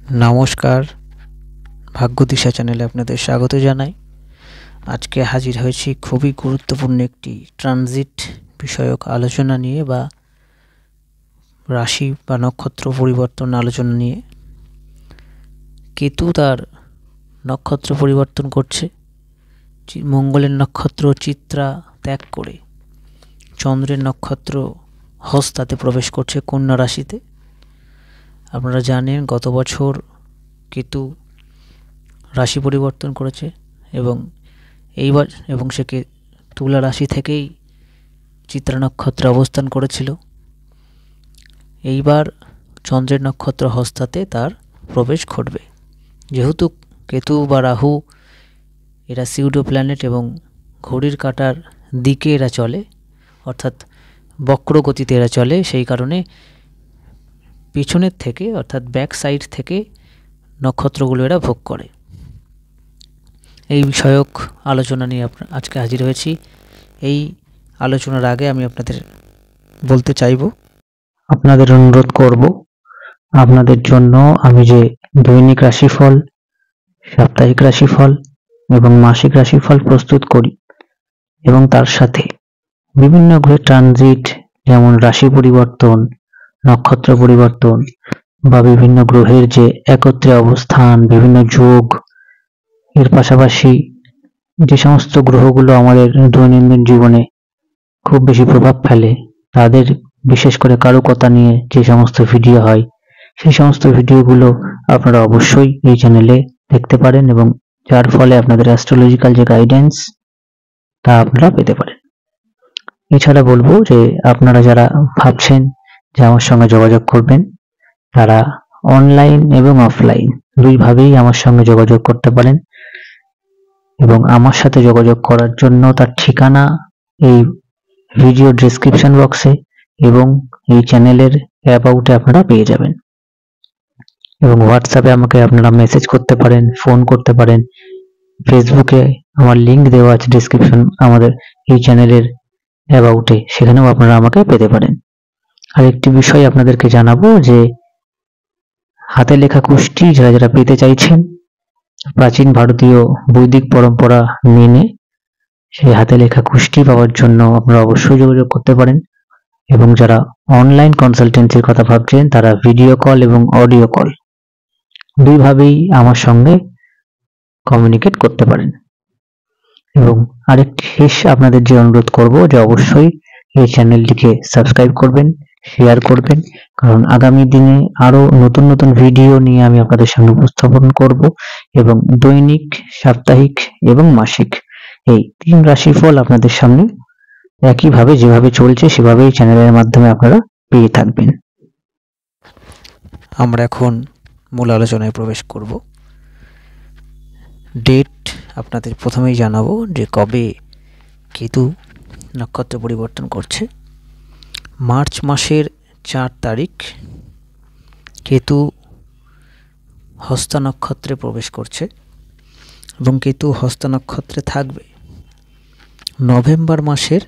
নমস্কার, ভাগ্যদিশা চ্যানেলে আপনাদের স্বাগত জানাই। আজকে হাজির হয়েছি খুবই গুরুত্বপূর্ণ একটি ট্রানজিট বিষয়ক আলোচনা নিয়ে বা রাশি বা নক্ষত্র পরিবর্তন আলোচনা নিয়ে। কেতু তার নক্ষত্র পরিবর্তন করছে, মঙ্গলের নক্ষত্র চিত্রা ত্যাগ করে চন্দ্রের নক্ষত্র হস্তাতে প্রবেশ করছে কন্যা রাশিতে। আপনারা জানেন গত বছর কেতু রাশি পরিবর্তন করেছে এবং সে তুলা রাশি থেকেই চিত্রা নক্ষত্রে অবস্থান করেছিল। এইবার চন্দ্রের নক্ষত্র হস্তাতে তার প্রবেশ ঘটবে। যেহেতু কেতু বা রাহু এরা সিউডো প্ল্যানেট এবং ঘড়ির কাঁটার দিকে এরা চলে, অর্থাৎ বক্র গতিতে এরা চলে, সেই কারণে পিছনের থেকে অর্থাৎ ব্যাক সাইড থেকে নক্ষত্রগুলো এরা ভোগ করে। এই বিষয়ক আলোচনা নিয়ে আজকে হাজির হয়েছি। এই আলোচনার আগে আমি আপনাদের বলতে চাইব, আপনাদের অনুরোধ করব, আপনাদের জন্য আমি যে দৈনিক রাশিফল, সাপ্তাহিক রাশিফল এবং মাসিক রাশিফল প্রস্তুত করি এবং তার সাথে বিভিন্ন গ্রহের ট্রানজিট, যেমন রাশি পরিবর্তন, নক্ষত্র পরিবর্তন বা বিভিন্ন গ্রহের যে একত্রে অবস্থান, বিভিন্ন যোগ, এর পাশাপাশি যে সমস্ত গ্রহগুলো আমাদের দৈনন্দিন জীবনে খুব বেশি প্রভাব ফেলে, তাদের বিশেষ করে কারকতা নিয়ে যে সমস্ত ভিডিও হয়, সেই সমস্ত ভিডিওগুলো আপনারা অবশ্যই এই চ্যানেলে দেখতে পারেন এবং যার ফলে আপনাদের অ্যাস্ট্রোলজিক্যাল যে গাইডেন্স তা আপনারা পেতে পারেন। এছাড়া বলবো যে আপনারা যারা ভাবছেন যে আমার সঙ্গে যোগাযোগ করবেন, তারা অনলাইন এবং অফলাইন দুইভাবেই আমার সঙ্গে যোগাযোগ করতে পারেন এবং আমার সাথে যোগাযোগ করার জন্য তার ঠিকানা এই ভিডিও ডেসক্রিপশন বক্সে এবং এই চ্যানেলের অ্যাবাউটে আপনারা পেয়ে যাবেন। এবং হোয়াটসঅ্যাপে আমাকে আপনারা মেসেজ করতে পারেন, ফোন করতে পারেন। ফেসবুকে আমার লিংক দেওয়া আছে ডেসক্রিপশন আমাদের এই চ্যানেলের অ্যাবাউটে, সেখানেও আপনারা আমাকে পেতে পারেন। আর একটি বিষয় আপনাদেরকে জানাবো যে হাতে লেখা কুষ্টি যারা যারা পেতে চাইছেন, প্রাচীন ভারতীয় বৈদিক পরম্পরা মেনে সেই হাতে লেখা কুষ্টি পাওয়ার জন্য আপনারা অবশ্যই যোগাযোগ করতে পারেন। এবং যারা অনলাইন কনসালটেন্সির কথা ভাবছেন, তারা ভিডিও কল এবং অডিও কল দুইভাবেই আমার সঙ্গে কমিউনিকেট করতে পারেন। এবং আরেকটি শেষ আপনাদের যে অনুরোধ করব যে অবশ্যই এই চ্যানেলটিকে সাবস্ক্রাইব করবেন, শেয়ার করবেন, কারণ আগামী দিনে আরো নতুন নতুন ভিডিও নিয়ে আমি আপনাদের সামনে উপস্থাপন করব এবং দৈনিক, সাপ্তাহিক এবং মাসিক এই 3 রাশিফল আপনাদের সামনে একইভাবে যেভাবে চলছে সেভাবেই চ্যানেলের মাধ্যমে আপনারা পেয়ে থাকবেন। আমরা এখন মূল আলোচনায় প্রবেশ করব। ডেট আপনাদের প্রথমেই জানাবো যে কবে কেতু নক্ষত্র পরিবর্তন করছে। মার্চ মাসের 4 তারিখ কেতু হস্তা নক্ষত্রে প্রবেশ করছে এবং কেতু হস্তা নক্ষত্রে থাকবে নভেম্বর মাসের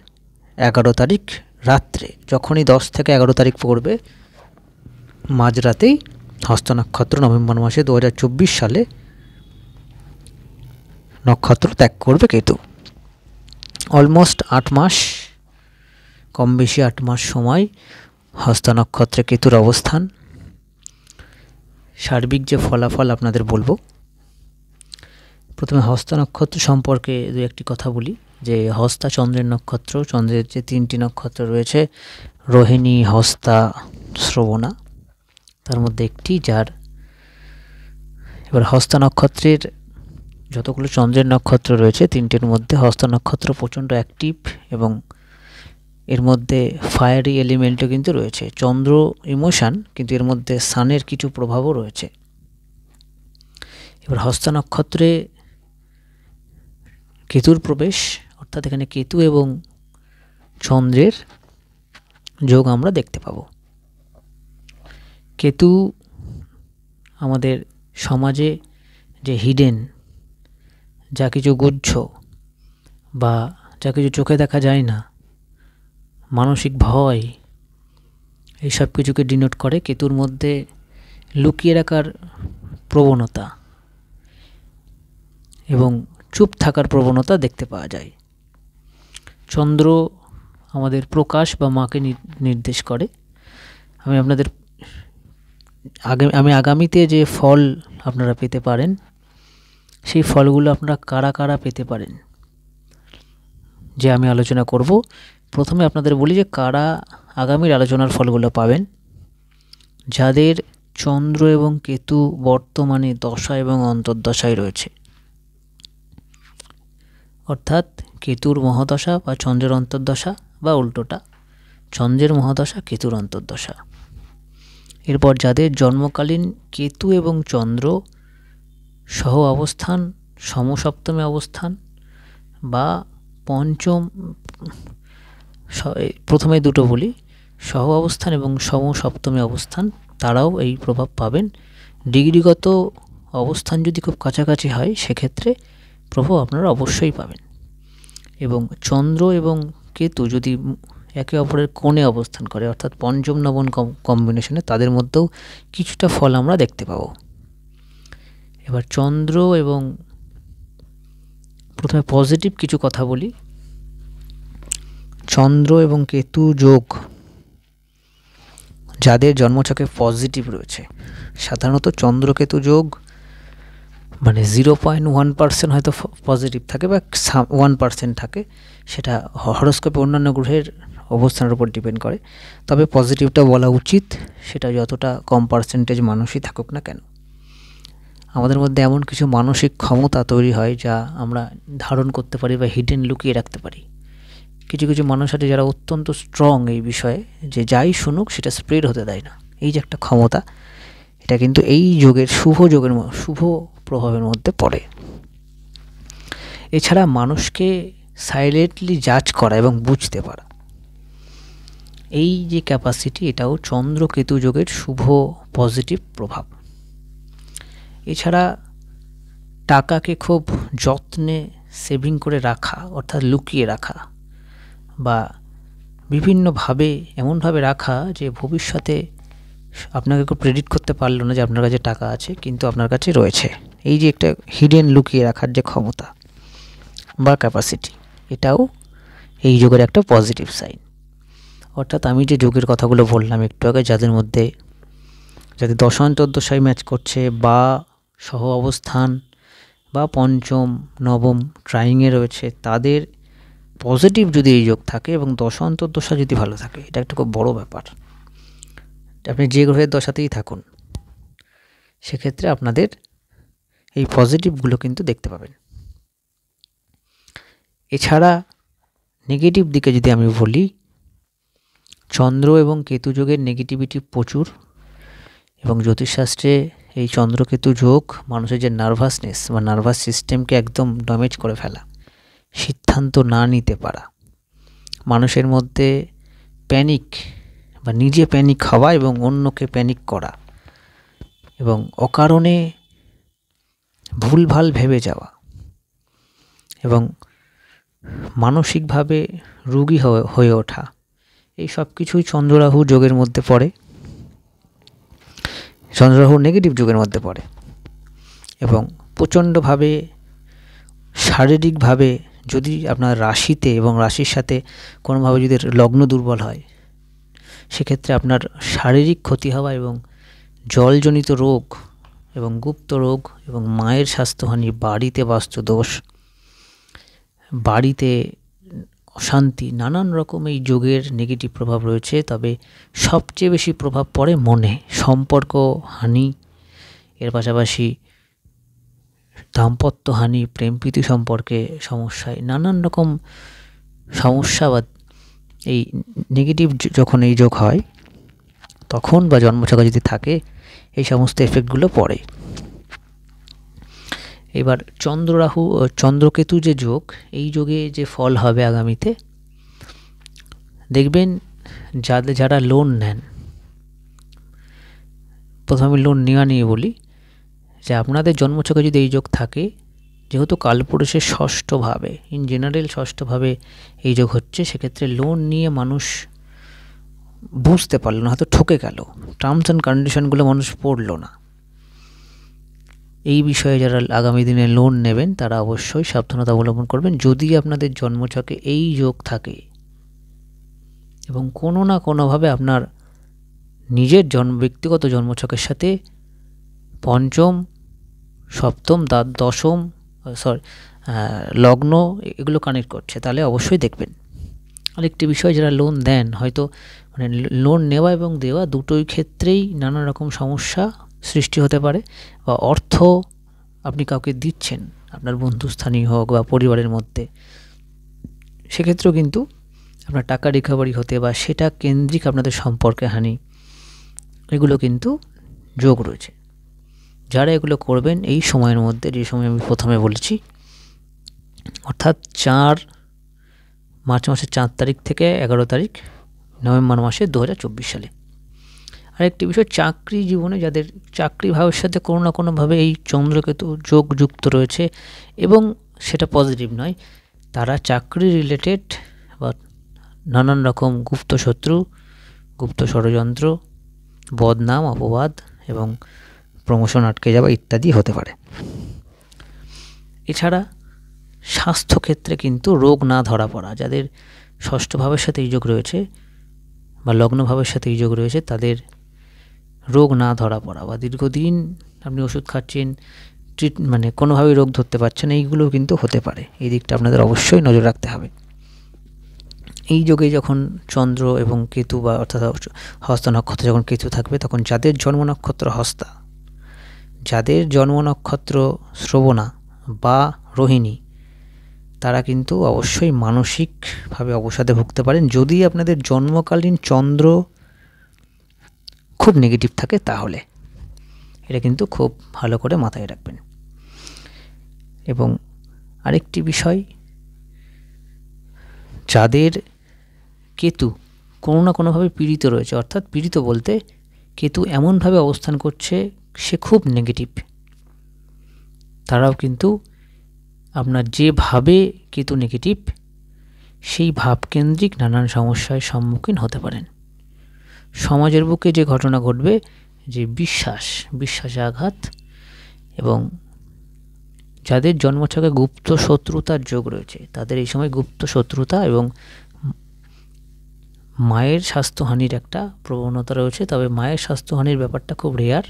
11 তারিখ রাত্রে। যখনই 10 থেকে 11 তারিখ পড়বে মাঝরাতেই হস্তা নক্ষত্র নভেম্বর মাসে 2024 সালে নক্ষত্র ত্যাগ করবে কেতু। অলমোস্ট 8 মাস, কম বেশি 8 মাস সময় হস্তা নক্ষত্রে কেতুর অবস্থান। সার্বিক যে ফলাফল আপনাদের বলবো, প্রথমে হস্তা নক্ষত্র সম্পর্কে দু একটি কথা বলি। যে হস্তা চন্দ্রের নক্ষত্র, চন্দ্রের যে 3টি নক্ষত্র রয়েছে, রোহিণী, হস্তা, শ্রবণা, তার মধ্যে একটি যার এবার হস্তা নক্ষত্রের যতগুলো চন্দ্রের নক্ষত্র রয়েছে 3টির মধ্যে হস্তা নক্ষত্র প্রচণ্ড অ্যাক্টিভ এবং এর মধ্যে ফায়ারি এলিমেন্টও কিন্তু রয়েছে। চন্দ্র ইমোশন, কিন্তু এর মধ্যে সানের কিছু প্রভাবও রয়েছে। এবার হস্তা নক্ষত্রে কেতুর প্রবেশ, অর্থাৎ এখানে কেতু এবং চন্দ্রের যোগ আমরা দেখতে পাব। কেতু আমাদের সমাজে যে হিডেন, যা কিছু গুহ্য বা যা কিছু চোখে দেখা যায় না, মানসিক ভয়, এই সব কিছুকে ডিনোট করে। কেতুর মধ্যে লুকিয়ে রাখার প্রবণতা এবং চুপ থাকার প্রবণতা দেখতে পাওয়া যায়। চন্দ্র আমাদের প্রকাশ বা মাকে নির্দেশ করে। আমি আগামীতে যে ফল আপনারা পেতে পারেন সেই ফলগুলো আপনারা কারা কারা পেতে পারেন যে আমি আলোচনা করব। প্রথমে আপনাদের বলি যে কারা আগামীর আলোচনার ফলগুলো পাবেন। যাদের চন্দ্র এবং কেতু বর্তমানে দশা এবং অন্তর্দশায় রয়েছে, অর্থাৎ কেতুর মহাদশা বা চন্দ্রের অন্তর্দশা, বা উল্টোটা চন্দ্রের মহাদশা কেতুর অন্তর্দশা। এরপর যাদের জন্মকালীন কেতু এবং চন্দ্র সহ অবস্থান, সমসপ্তমে অবস্থান বা পঞ্চম, প্রথমে দুটো বলি, সহ অবস্থান এবং সমসপ্তমে অবস্থান, তারাও এই প্রভাব পাবেন। ডিগ্রিগত অবস্থান যদি খুব কাছাকাছি হয় সেক্ষেত্রে প্রভাব আপনারা অবশ্যই পাবেন। এবং চন্দ্র এবং কেতু যদি একে অপরের কোণে অবস্থান করে, অর্থাৎ পঞ্চম নবম কম্বিনেশনে, তাদের মধ্যেও কিছুটা ফল আমরা দেখতে পাবো। এবার চন্দ্র এবং প্রথমে পজিটিভ কিছু কথা বলি। চন্দ্র এবং কেতু যোগ যাদের জন্মছকে পজিটিভ রয়েছে, সাধারণত চন্দ্রকেতু যোগ মানে 0.1% হয়তো পজিটিভ থাকে বা 1% থাকে, সেটা হরোস্কোপে অন্যান্য গ্রহের অবস্থানের উপর ডিপেন্ড করে। তবে পজিটিভটা বলা উচিত, সেটা যতটা কম পার্সেন্টেজ মানুষই থাকুক না কেন। আমাদের মধ্যে এমন কিছু মানসিক ক্ষমতা তৈরি হয় যা আমরা ধারণ করতে পারি বা হিডেন লুকিয়ে রাখতে পারি। কিছু কিছু মানুষ আছে যারা অত্যন্ত স্ট্রং এই বিষয়ে, যে যাই শুনুক সেটা স্প্রেড হতে দেয় না। এই যে একটা ক্ষমতা, এটা কিন্তু এই যোগের শুভ প্রভাবের মধ্যে পড়ে। এছাড়া মানুষকে সাইলেন্টলি জাজ করা এবং বুঝতে পারা, এই যে ক্যাপাসিটি, এটাও চন্দ্র কেতু যোগের শুভ পজিটিভ প্রভাব। এছাড়া টাকাকে খুব যত্নে সেভিং করে রাখা, অর্থাৎ লুকিয়ে রাখা, বা বিভিন্নভাবে এমনভাবে রাখা যে ভবিষ্যতে আপনাকে কেউ প্রেডিক্ট করতে পারলো না যে আপনার কাছে টাকা আছে, কিন্তু আপনার কাছে রয়েছে। এই যে একটা হিডেন লুকিয়ে রাখার যে ক্ষমতা বা ক্যাপাসিটি, এটাও এই যোগের একটা পজিটিভ সাইন। অর্থাৎ আমি যে যোগের কথাগুলো বললাম একটু আগে, যাদের দশা অন্তর্দশায় ম্যাচ করছে বা সহ অবস্থান বা পঞ্চম নবম ট্রাইংয়ে রয়েছে, তাদের পজিটিভ যদি এই যোগ থাকে এবং দশা অন্তর্দশা যদি ভালো থাকে, এটা একটা খুব বড় ব্যাপার। আপনি যে গ্রহের দশাতেই থাকুন, সেক্ষেত্রে আপনাদের এই পজিটিভগুলো কিন্তু দেখতে পাবেন। এছাড়া নেগেটিভ দিকে যদি আমি বলি, চন্দ্র এবং কেতু যোগের নেগেটিভিটি প্রচুর, এবং জ্যোতিষশাস্ত্রে এই চন্দ্রকেতু যোগ মানুষের যে নার্ভাসনেস বা নার্ভাস সিস্টেমকে একদম ড্যামেজ করে ফেলা, সিদ্ধান্ত না নিতে পারা, মানুষের মধ্যে প্যানিক বা নিজে প্যানিক হওয়া এবং অন্যকে প্যানিক করা, এবং অকারণে ভুলভাল ভেবে যাওয়া, এবং মানসিকভাবে রোগী হয়ে ওঠা, এই সব কিছুই চন্দ্ররাহু যোগের মধ্যে পড়ে, চন্দ্ররাহু নেগেটিভ যোগের মধ্যে পড়ে। এবং প্রচণ্ডভাবে শারীরিকভাবে যদি আপনার রাশিতে এবং রাশির সাথে কোনোভাবে যদি লগ্ন দুর্বল হয়, সেক্ষেত্রে আপনার শারীরিক ক্ষতি হওয়া এবং জলজনিত রোগ এবং গুপ্ত রোগ এবং মায়ের স্বাস্থ্যহানি, বাড়িতে বাস্তুদোষ, বাড়িতে অশান্তি, নানান রকম এই যোগের নেগেটিভ প্রভাব রয়েছে। তবে সবচেয়ে বেশি প্রভাব পড়ে মনে, সম্পর্ক হানি, এর পাশাপাশি দাম্পত্য হানি, প্রেম প্রীতি সম্পর্কে সমস্যায়, নানান রকম সমস্যা বা এই নেগেটিভ যখন এই যোগ হয় তখন, বা জন্মছকে যদি থাকে, এই সমস্ত এফেক্টগুলো পড়ে। এবার চন্দ্রকেতু যে যোগ, এই যোগে যে ফল হবে আগামীতে, দেখবেন যারা লোন নেন, প্রথমে লোন নেওয়া নিয়ে বলি, যে আপনাদের জন্মছকে যদি এই যোগ থাকে, যেহেতু কালপুরুষের ষষ্ঠভাবে, ইন জেনারেল ষষ্ঠভাবে এই যোগ হচ্ছে, সেক্ষেত্রে লোন নিয়ে মানুষ বুঝতে পারলো না, হয়তো ঠকে গেল, টার্মস অ্যান্ড কন্ডিশনগুলো মানুষ পড়লো না, এই বিষয়ে যারা আগামী দিনে লোন নেবেন তারা অবশ্যই সাবধানতা অবলম্বন করবেন। যদি আপনাদের জন্মছকে এই যোগ থাকে এবং কোনো না কোনোভাবে আপনার নিজের ব্যক্তিগত জন্মছকের সাথে পঞ্চম, সপ্তম, দশম লগ্ন এগুলো কানেক্ট করছে, তাহলে অবশ্যই দেখবেন। আরেকটি বিষয়, যারা লোন দেন, হয়তো মানে লোন নেওয়া এবং দেওয়া দুটোই ক্ষেত্রেই নানা রকম সমস্যা সৃষ্টি হতে পারে, বা অর্থ আপনি কাউকে দিচ্ছেন, আপনার বন্ধুস্থানীয় হোক বা পরিবারের মধ্যে, সেক্ষেত্রেও কিন্তু আপনার টাকা রিকভারি হতে বা সেটা কেন্দ্রিক আপনাদের সম্পর্কে হানি, এগুলো কিন্তু যোগ রয়েছে। যারা এগুলো করবেন এই সময়ের মধ্যে, যে সময় আমি প্রথমে বলেছি, অর্থাৎ মার্চ মাসের 4 তারিখ থেকে 11 তারিখ নভেম্বর মাসে 2024 সালে। আরেকটি বিষয়, চাকরি জীবনে যাদের চাকরি ভাবের সাথে কোনো না কোনোভাবে এই চন্দ্রকেতু যোগ যুক্ত রয়েছে এবং সেটা পজিটিভ নয়, তারা চাকরি রিলেটেড বা নানান রকম গুপ্ত শত্রু, গুপ্ত ষড়যন্ত্র, বদনাম, অপবাদ এবং প্রমোশন আটকে যাওয়া ইত্যাদি হতে পারে। এছাড়া স্বাস্থ্যক্ষেত্রে কিন্তু রোগ না ধরা পড়া, যাদের ষষ্ঠ ভাবের সাথে এই যোগ রয়েছে বা লগ্ন ভাবের সাথে এই যোগ রয়েছে, তাদের রোগ না ধরা পড়া বা দীর্ঘদিন আপনি ওষুধ খাচ্ছেন, মানে কোনোভাবেই রোগ ধরতে পারছেন, এইগুলো কিন্তু হতে পারে। এই দিকটা আপনাদের অবশ্যই নজর রাখতে হবে। এই যোগে যখন চন্দ্র এবং কেতু বা অর্থাৎ হস্ত নক্ষত্রে যখন কেতু থাকবে, তখন যাদের জন্ম নক্ষত্র হস্তা, যাদের জন্ম নক্ষত্র শ্রবণা বা রোহিণী, তারা কিন্তু অবশ্যই মানসিকভাবে অবসাদে ভুগতে পারেন যদি আপনাদের জন্মকালীন চন্দ্র খুব নেগেটিভ থাকে, তাহলে এটা কিন্তু খুব ভালো করে মাথায় রাখবেন। এবং আরেকটি বিষয়, যাদের কেতু কোনো না কোনোভাবে পীড়িত রয়েছে, অর্থাৎ পীড়িত বলতে কেতু এমনভাবে অবস্থান করছে সে খুব নেগেটিভ, তারাও কিন্তু আপনার যেভাবে কেতু নেগেটিভ, সেই ভাবকেন্দ্রিক নানান সমস্যার সম্মুখীন হতে পারেন। সমাজের বুকে যে ঘটনা ঘটবে, যে বিশ্বাসে আঘাত, এবং যাদের জন্মছকে গুপ্ত শত্রুতার যোগ রয়েছে, তাদের এই সময় গুপ্ত শত্রুতা এবং মায়ের স্বাস্থ্যহানির একটা প্রবণতা রয়েছে। তবে মায়ের স্বাস্থ্যহানির ব্যাপারটা খুব রেয়ার।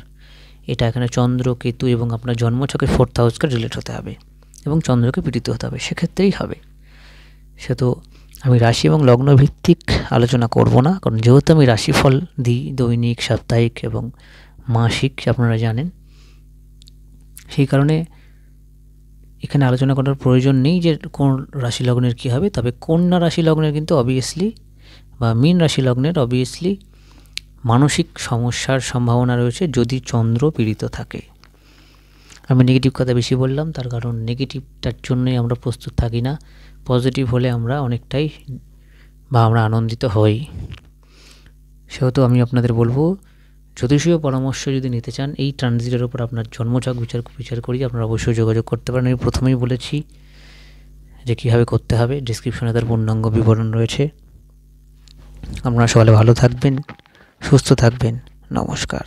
এটা এখানে চন্দ্র, কেতু এবং আপনার জন্মছকের 4th হাউসকে রিলেট হতে হবে এবং চন্দ্রকে পীড়িত হতে হবে, সেক্ষেত্রেই হবে। সে তো আমি রাশি এবং লগ্ন ভিত্তিক আলোচনা করব না, কারণ যেহেতু আমি রাশিফল দিই দৈনিক, সাপ্তাহিক এবং মাসিক, আপনারা জানেন, সেই কারণে এখানে আলোচনা করার প্রয়োজন নেই যে কোন রাশি লগ্নের কী হবে। তবে কন্যা রাশি লগ্নের কিন্তু অবভিয়াসলি বা মীন রাশি লগ্নের অবভিয়াসলি মানসিক সমস্যার সম্ভাবনা রয়েছে যদি চন্দ্র পীড়িত থাকে। আমি নেগেটিভ কথা বেশি বললাম, তার কারণ নেগেটিভটার জন্যই আমরা প্রস্তুত থাকি না। পজিটিভ হলে আমরা অনেকটাই বা আমরা আনন্দিত হই। সেহেতু আমি আপনাদের বলবো, জ্যোতিষীয় পরামর্শ যদি নিতে চান, এই ট্রানজিটের উপর আপনার জন্মছক বিচার করি আপনারা অবশ্যই যোগাযোগ করতে পারেন। আমি প্রথমেই বলেছি যে কীভাবে করতে হবে, ডিসক্রিপশনে তার পূর্ণাঙ্গ বিবরণ রয়েছে। আপনারা সবাই ভালো থাকবেন, সুস্থ থাকবেন, নমস্কার।